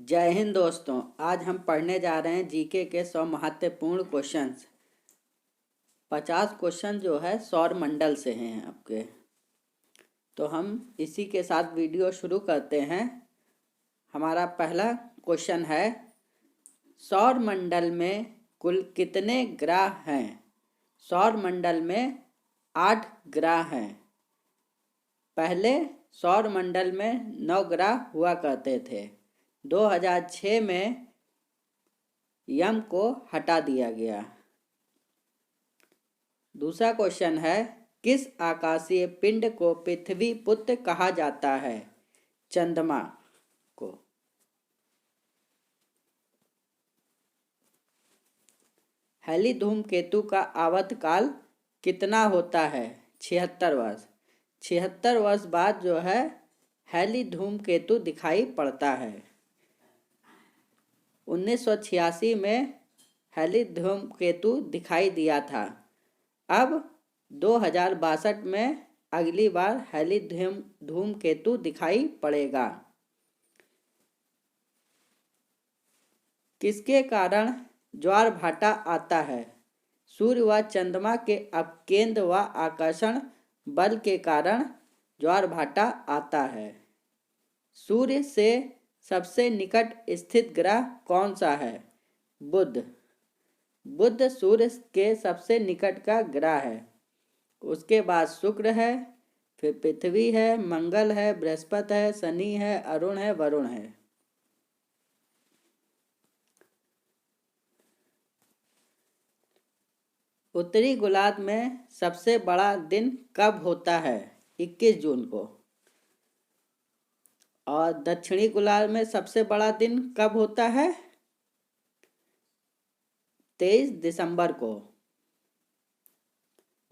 जय हिंद दोस्तों। आज हम पढ़ने जा रहे हैं जीके के 100 महत्वपूर्ण क्वेश्चंस। 50 क्वेश्चन जो है सौर मंडल से हैं आपके। तो हम इसी के साथ वीडियो शुरू करते हैं। हमारा पहला क्वेश्चन है, सौर मंडल में कुल कितने ग्रह हैं? सौर मंडल में 8 ग्रह हैं। पहले सौर मंडल में 9 ग्रह हुआ करते थे। 2006 में यम को हटा दिया गया। दूसरा क्वेश्चन है, किस आकाशीय पिंड को पृथ्वी पुत्र कहा जाता है? चंद्रमा को। हैली धूमकेतु का आवर्तकाल कितना होता है? 76 वर्ष। 76 वर्ष बाद जो है हैली धूमकेतु दिखाई पड़ता है। 1986 में हैली धूमकेतु दिखाई दिया था। अब 2062 में अगली बार हैली धूमकेतु दिखाई पड़ेगा। किसके कारण ज्वार भाटा आता है? सूर्य व चंद्रमा के अपकेंद्र व आकर्षण बल के कारण ज्वार भाटा आता है। सूर्य से सबसे निकट स्थित ग्रह कौन सा है? बुध। बुध सूर्य के सबसे निकट का ग्रह है। उसके बाद शुक्र है, फिर पृथ्वी है, मंगल है, बृहस्पति है, शनि है, अरुण है, वरुण है। उत्तरी गोलार्ध में सबसे बड़ा दिन कब होता है? 21 जून को। और दक्षिणी गोलार्ध में सबसे बड़ा दिन कब होता है? 23 दिसंबर को।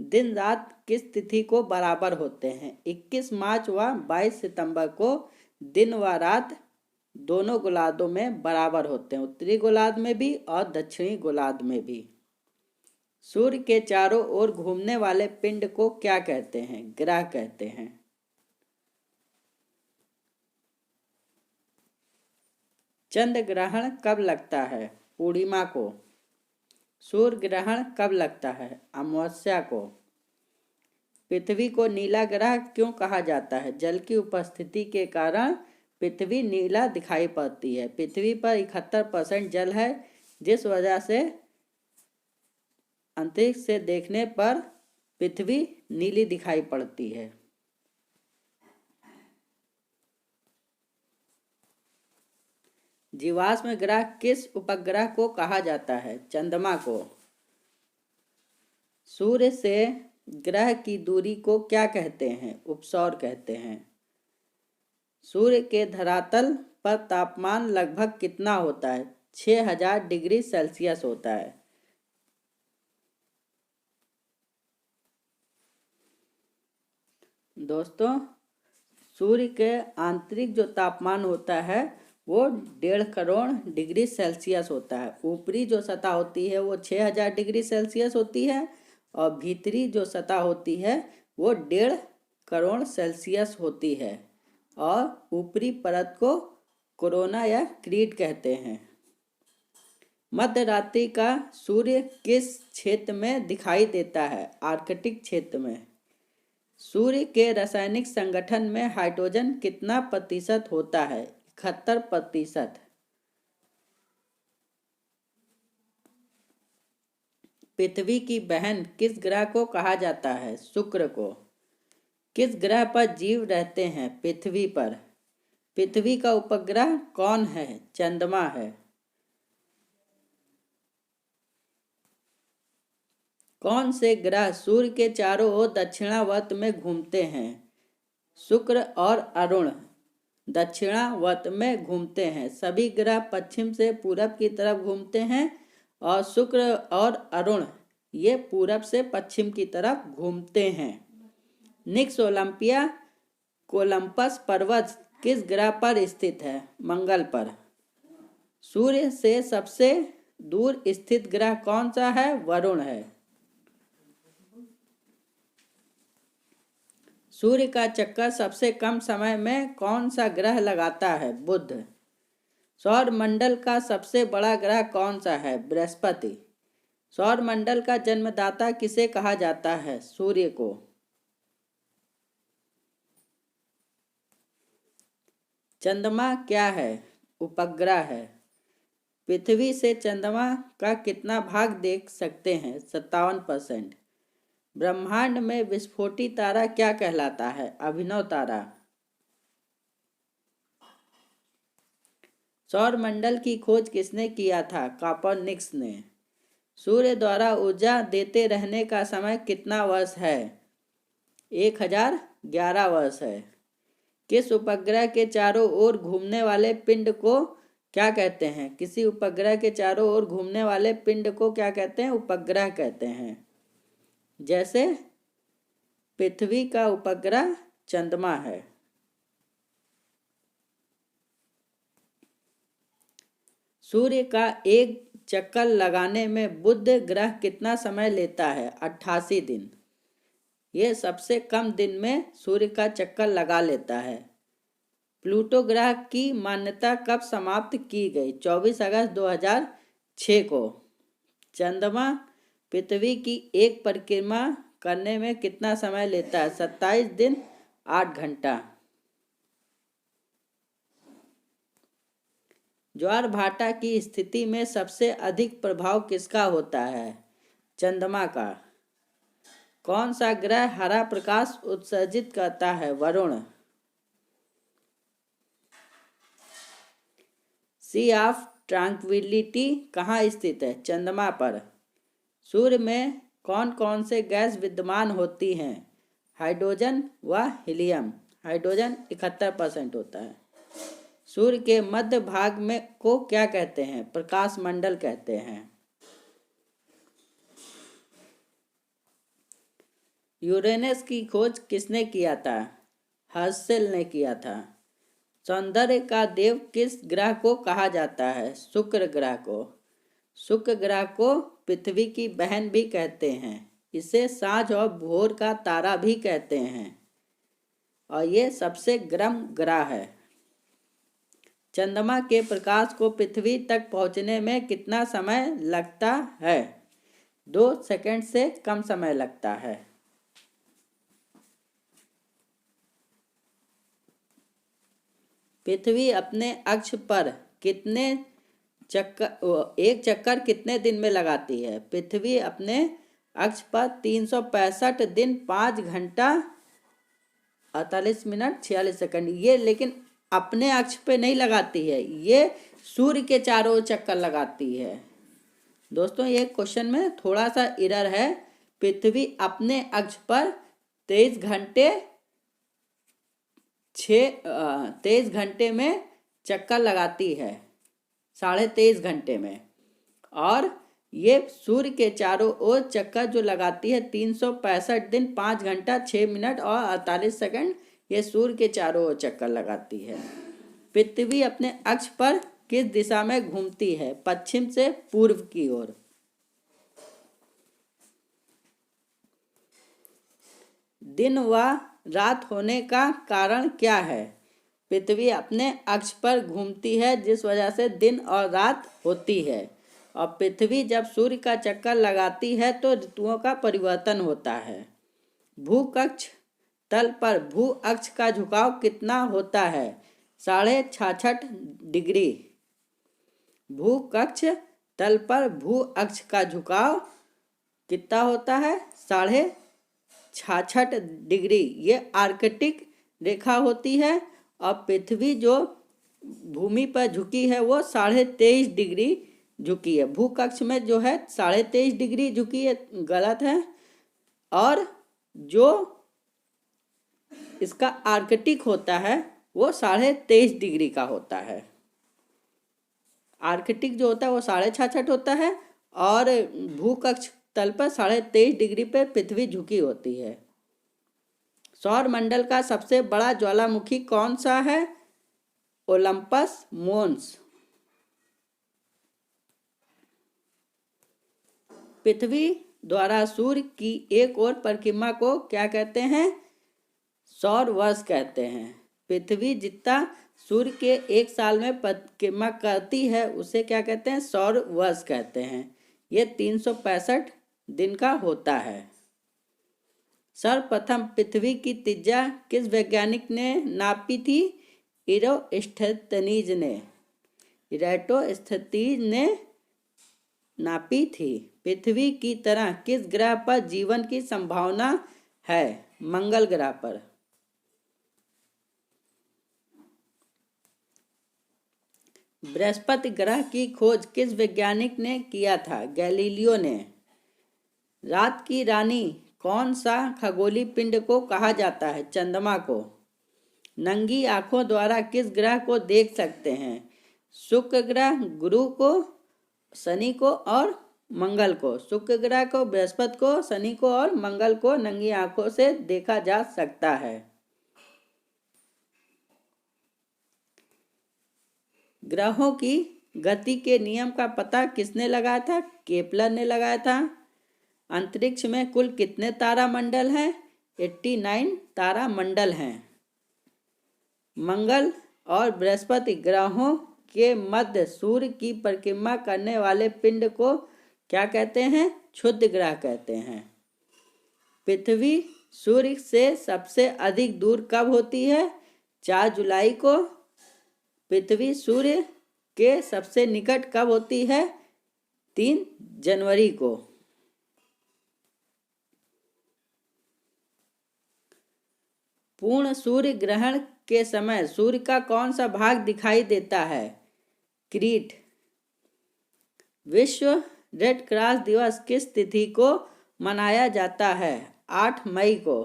दिन रात किस तिथि को बराबर होते हैं? 21 मार्च व 22 सितंबर को दिन व रात दोनों गोलार्धों में बराबर होते हैं, उत्तरी गोलार्ध में भी और दक्षिणी गोलार्ध में भी। सूर्य के चारों ओर घूमने वाले पिंड को क्या कहते हैं? ग्रह कहते हैं। चंद्र ग्रहण कब लगता है? पूर्णिमा को। सूर्य ग्रहण कब लगता है? अमावस्या को। पृथ्वी को नीला ग्रह क्यों कहा जाता है? जल की उपस्थिति के कारण पृथ्वी नीला दिखाई पड़ती है। पृथ्वी पर 71% जल है, जिस वजह से अंतरिक्ष से देखने पर पृथ्वी नीली दिखाई पड़ती है। जीवाश्म ग्रह किस उपग्रह को कहा जाता है? चंद्रमा को। सूर्य से ग्रह की दूरी को क्या कहते हैं? उपसौर कहते हैं। सूर्य के धरातल पर तापमान लगभग कितना होता है? 6000 डिग्री सेल्सियस होता है। दोस्तों, सूर्य के आंतरिक जो तापमान होता है वो 1.5 करोड़ डिग्री सेल्सियस होता है। ऊपरी जो सतह होती है वो 6000 डिग्री सेल्सियस होती है और भीतरी जो सतह होती है वो 1.5 करोड़ सेल्सियस होती है। और ऊपरी परत को कोरोना या क्रीट कहते हैं। मध्य रात्रि का सूर्य किस क्षेत्र में दिखाई देता है? आर्कटिक क्षेत्र में। सूर्य के रासायनिक संगठन में हाइड्रोजन कितना प्रतिशत होता है? 71%। पृथ्वी की बहन किस ग्रह को कहा जाता है? शुक्र को। किस ग्रह पर जीव रहते हैं? पृथ्वी पर। पृथ्वी का उपग्रह कौन है? चंद्रमा है। कौन से ग्रह सूर्य के चारों ओर दक्षिणावर्त में घूमते हैं? शुक्र और अरुण दक्षिणावर्त में घूमते हैं। सभी ग्रह पश्चिम से पूरब की तरफ घूमते हैं और शुक्र और अरुण ये पूरब से पश्चिम की तरफ घूमते हैं। निक्स ओलंपिया कोलंबस पर्वत किस ग्रह पर स्थित है? मंगल पर। सूर्य से सबसे दूर स्थित ग्रह कौन सा है? वरुण है। सूर्य का चक्कर सबसे कम समय में कौन सा ग्रह लगाता है? बुध। सौर मंडल का सबसे बड़ा ग्रह कौन सा है? बृहस्पति। सौर मंडल का जन्मदाता किसे कहा जाता है? सूर्य को। चंद्रमा क्या है? उपग्रह है। पृथ्वी से चंद्रमा का कितना भाग देख सकते हैं? 57%। ब्रह्मांड में विस्फोटी तारा क्या कहलाता है? अभिनव तारा। सौर मंडल की खोज किसने किया था? कोपरनिकस ने। सूर्य द्वारा ऊर्जा देते रहने का समय कितना वर्ष है? 1011 वर्ष है। किस उपग्रह के चारों ओर घूमने वाले पिंड को क्या कहते हैं? किसी उपग्रह के चारों ओर घूमने वाले पिंड को क्या कहते हैं? उपग्रह कहते हैं। जैसे पृथ्वी का उपग्रह चंद्रमा है। सूर्य का एक चक्कर लगाने में बुध ग्रह कितना समय लेता है? 88 दिन। यह सबसे कम दिन में सूर्य का चक्कर लगा लेता है। प्लूटो ग्रह की मान्यता कब समाप्त की गई? 24 अगस्त 2006 को। चंद्रमा पृथ्वी की एक परिक्रमा करने में कितना समय लेता है? 27 दिन 8 घंटा। ज्वार भाटा की स्थिति में सबसे अधिक प्रभाव किसका होता है? चंद्रमा का। कौन सा ग्रह हरा प्रकाश उत्सर्जित करता है? वरुण। सी ऑफ ट्रैंक्विलिटी कहाँ स्थित है? चंद्रमा पर। सूर्य में कौन कौन से गैस विद्यमान होती हैं? हाइड्रोजन व हीलियम। हाइड्रोजन 71% होता है। सूर्य के मध्य भाग में को क्या कहते हैं? प्रकाश मंडल कहते हैं। यूरेनस की खोज किसने किया था? हर्शेल ने किया था। सौंदर्य का देव किस ग्रह को कहा जाता है? शुक्र ग्रह को। शुक्र ग्रह को पृथ्वी की बहन भी कहते हैं। इसे सांझ और भोर का तारा भी कहते हैं और ये सबसे गर्म ग्रह है। चंद्रमा के प्रकाश को पृथ्वी तक पहुंचने में कितना समय लगता है? 2 सेकंड से कम समय लगता है। पृथ्वी अपने अक्ष पर एक चक्कर कितने दिन में लगाती है? पृथ्वी अपने अक्ष पर 365 दिन 5 घंटा 48 मिनट 46 सेकंड। ये लेकिन अपने अक्ष पे नहीं लगाती है, ये सूर्य के चारों ओर चक्कर लगाती है। दोस्तों ये क्वेश्चन में थोड़ा सा एरर है। पृथ्वी अपने अक्ष पर 23 घंटे में चक्कर लगाती है, 23.5 घंटे में। और ये सूर्य के चारों ओर चक्कर जो लगाती है 365 दिन 5 घंटा 6 मिनट और 48 सेकंड, ये सूर्य के चारों ओर चक्कर लगाती है। पृथ्वी अपने अक्ष पर किस दिशा में घूमती है? पश्चिम से पूर्व की ओर। दिन व रात होने का कारण क्या है? पृथ्वी अपने अक्ष पर घूमती है जिस वजह से दिन और रात होती है। और पृथ्वी जब सूर्य का चक्कर लगाती है तो ऋतुओं का परिवर्तन होता है। भूकक्ष तल पर भू अक्ष का झुकाव कितना होता है? 66.5 डिग्री। भूकक्ष तल पर भू अक्ष का झुकाव कितना होता है? 66.5 डिग्री। ये आर्कटिक रेखा होती है और पृथ्वी जो भूमि पर झुकी है वो 23.5 डिग्री झुकी है। भूकक्ष में जो है 23.5 डिग्री झुकी है, गलत है। और जो इसका आर्कटिक होता है वो 23.5 डिग्री का होता है। आर्कटिक जो होता है वो 66.5 होता है और भूकक्ष तल पर 23.5 डिग्री पे पृथ्वी झुकी होती है। सौर मंडल का सबसे बड़ा ज्वालामुखी कौन सा है? ओलंपस मोन्स। पृथ्वी द्वारा सूर्य की एक और परिक्रमा को क्या कहते हैं? सौर वर्ष कहते हैं। पृथ्वी जितना सूर्य के एक साल में परिक्रमा करती है उसे क्या कहते हैं? सौर वर्ष कहते हैं। ये 365 दिन का होता है। सर्वप्रथम पृथ्वी की त्रिज्या किस वैज्ञानिक ने नापी थी? इरोस्thenes ने नापी थी। पृथ्वी की तरह किस ग्रह पर जीवन की संभावना है? मंगल ग्रह पर। बृहस्पति ग्रह की खोज किस वैज्ञानिक ने किया था? गैलीलियो ने। रात की रानी कौन सा खगोलीय पिंड को कहा जाता है? चंद्रमा को। नंगी आंखों द्वारा किस ग्रह को देख सकते हैं? शुक्र ग्रह, गुरु को, शनि को और मंगल को। शुक्र ग्रह को, बृहस्पति को, शनि को और मंगल को नंगी आंखों से देखा जा सकता है। ग्रहों की गति के नियम का पता किसने लगाया था? केपलर ने लगाया था। अंतरिक्ष में कुल कितने तारामंडल हैं? 89 तारामंडल हैं। मंगल और बृहस्पति ग्रहों के मध्य सूर्य की परिक्रमा करने वाले पिंड को क्या कहते हैं? क्षुद्र ग्रह कहते हैं। पृथ्वी सूर्य से सबसे अधिक दूर कब होती है? 4 जुलाई को। पृथ्वी सूर्य के सबसे निकट कब होती है? 3 जनवरी को। पूर्ण सूर्य ग्रहण के समय सूर्य का कौन सा भाग दिखाई देता है? क्रीट। विश्व रेड क्रॉस दिवस किस तिथि को मनाया जाता है? 8 मई को।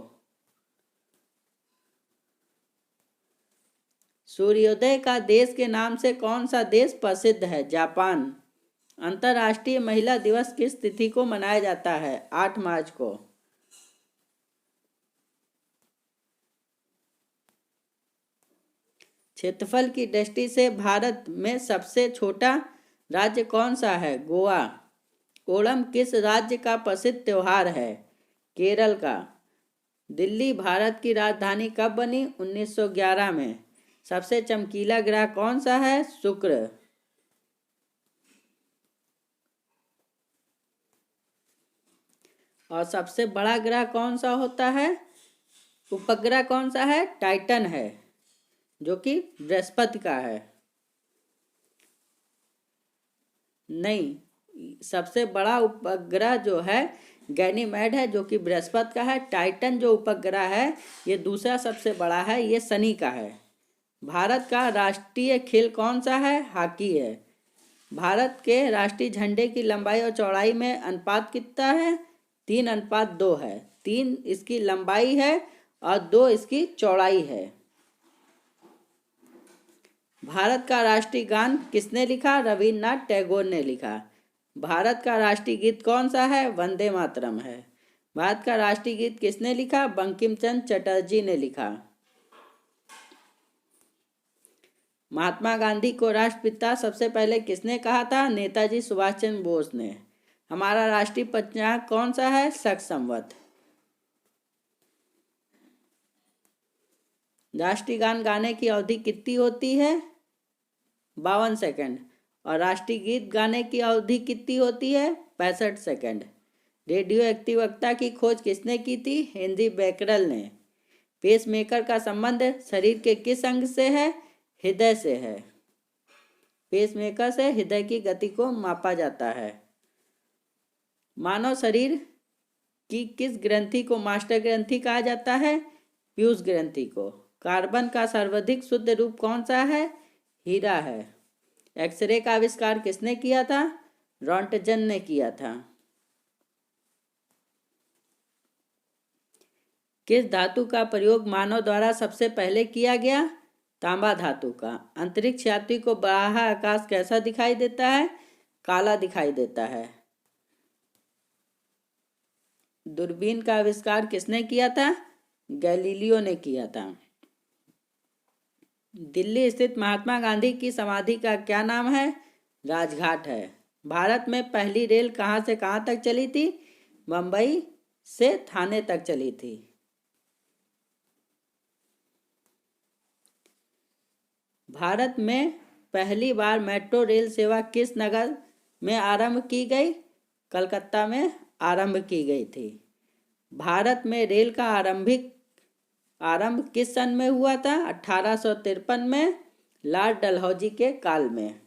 सूर्योदय का देश के नाम से कौन सा देश प्रसिद्ध है? जापान। अंतर्राष्ट्रीय महिला दिवस किस तिथि को मनाया जाता है? 8 मार्च को। क्षेत्रफल की दृष्टि से भारत में सबसे छोटा राज्य कौन सा है? गोवा। ओणम किस राज्य का प्रसिद्ध त्योहार है? केरल का। दिल्ली भारत की राजधानी कब बनी? 1911 में। सबसे चमकीला ग्रह कौन सा है? शुक्र। और सबसे बड़ा ग्रह कौन सा होता है? उपग्रह कौन सा है? टाइटन है, जो कि बृहस्पति का है। नहीं, सबसे बड़ा उपग्रह जो है गैनीमेड है, जो कि बृहस्पति का है। टाइटन जो उपग्रह है ये दूसरा सबसे बड़ा है, ये शनि का है। भारत का राष्ट्रीय खेल कौन सा है? हॉकी है। भारत के राष्ट्रीय झंडे की लंबाई और चौड़ाई में अनुपात कितना है? 3:2 है। 3 इसकी लंबाई है और 2 इसकी चौड़ाई है। भारत का राष्ट्रीय गान किसने लिखा? रविन्द्रनाथ टैगोर ने लिखा। भारत का राष्ट्रीय गीत कौन सा है? वंदे मातरम है। भारत का राष्ट्रीय गीत किसने लिखा? बंकिम चंद्र चटर्जी ने लिखा। महात्मा गांधी को राष्ट्रपिता सबसे पहले किसने कहा था? नेताजी सुभाष चंद्र बोस ने। हमारा राष्ट्रीय पंचांग कौन सा है? शक संवत। राष्ट्रीय गान गाने की अवधि कितनी होती है? 52 सेकंड। और राष्ट्रीय गीत गाने की अवधि कितनी होती है? 65 सेकंड। रेडियो एक्टिवता की खोज किसने की थी? हेनरी बेकरल ने। पेसमेकर का संबंध शरीर के किस अंग से है? हृदय से है। पेसमेकर से हृदय की गति को मापा जाता है। मानव शरीर की किस ग्रंथि को मास्टर ग्रंथि कहा जाता है? पीयूष ग्रंथि को। कार्बन का सर्वाधिक शुद्ध रूप कौन सा है? हीरा है। एक्सरे का आविष्कार किसने किया था? रॉन्टजन ने किया था। किस धातु का प्रयोग मानव द्वारा सबसे पहले किया गया? तांबा धातु का। अंतरिक्ष यात्री को बाह्य आकाश कैसा दिखाई देता है? काला दिखाई देता है। दूरबीन का आविष्कार किसने किया था? गैलीलियो ने किया था। दिल्ली स्थित महात्मा गांधी की समाधि का क्या नाम है? राजघाट है। भारत में पहली रेल कहाँ से कहाँ तक चली थी? मुंबई से थाने तक चली थी। भारत में पहली बार मेट्रो रेल सेवा किस नगर में आरंभ की गई? कलकत्ता में आरंभ की गई थी। भारत में रेल का आरंभ किस सन में हुआ था? 1853 में, लॉर्ड डलहौजी के काल में।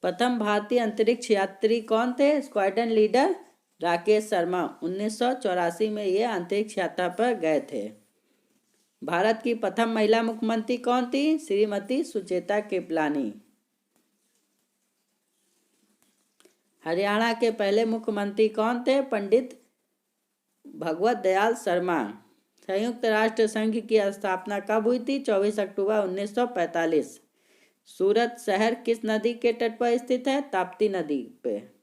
प्रथम भारतीय अंतरिक्ष यात्री कौन थे? Squadron leader Rakesh Sharma. 1984 में ये अंतरिक्ष यात्रा पर गए थे। भारत की प्रथम महिला मुख्यमंत्री कौन थी? श्रीमती सुचेता कृपलानी। हरियाणा के पहले मुख्यमंत्री कौन थे? पंडित भगवत दयाल शर्मा। संयुक्त राष्ट्र संघ की स्थापना कब हुई थी? 24 अक्टूबर 1945। सूरत शहर किस नदी के तट पर स्थित है? ताप्ती नदी पे।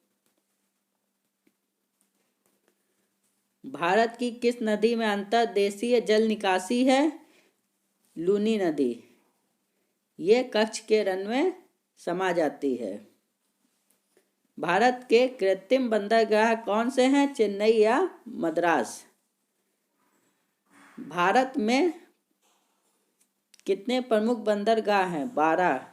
भारत की किस नदी में अंतर्देशीय जल निकासी है? लूनी नदी। ये कच्छ के रण में समा जाती है। भारत के कृत्रिम बंदरगाह कौन से हैं? चेन्नई या मद्रास। भारत में कितने प्रमुख बंदरगाह हैं? 12।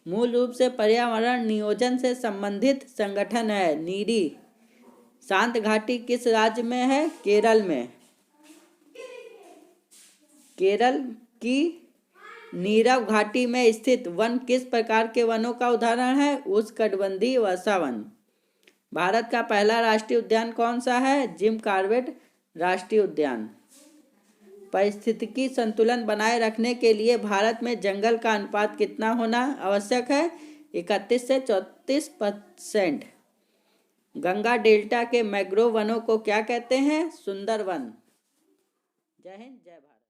मूल रूप से पर्यावरण नियोजन से संबंधित संगठन है नीरी। शांत घाटी किस राज्य में है? केरल में। केरल की नीरव घाटी में स्थित वन किस प्रकार के वनों का उदाहरण है? उष्णकटिबंधीय वर्षा वन। भारत का पहला राष्ट्रीय उद्यान कौन सा है? जिम कॉर्बेट राष्ट्रीय उद्यान। पारिस्थितिकी संतुलन बनाए रखने के लिए भारत में जंगल का अनुपात कितना होना आवश्यक है? 31 से 34%। गंगा डेल्टा के मैंग्रोव वनों को क्या कहते हैं? सुंदर वन। जय हिंद, जय भारत।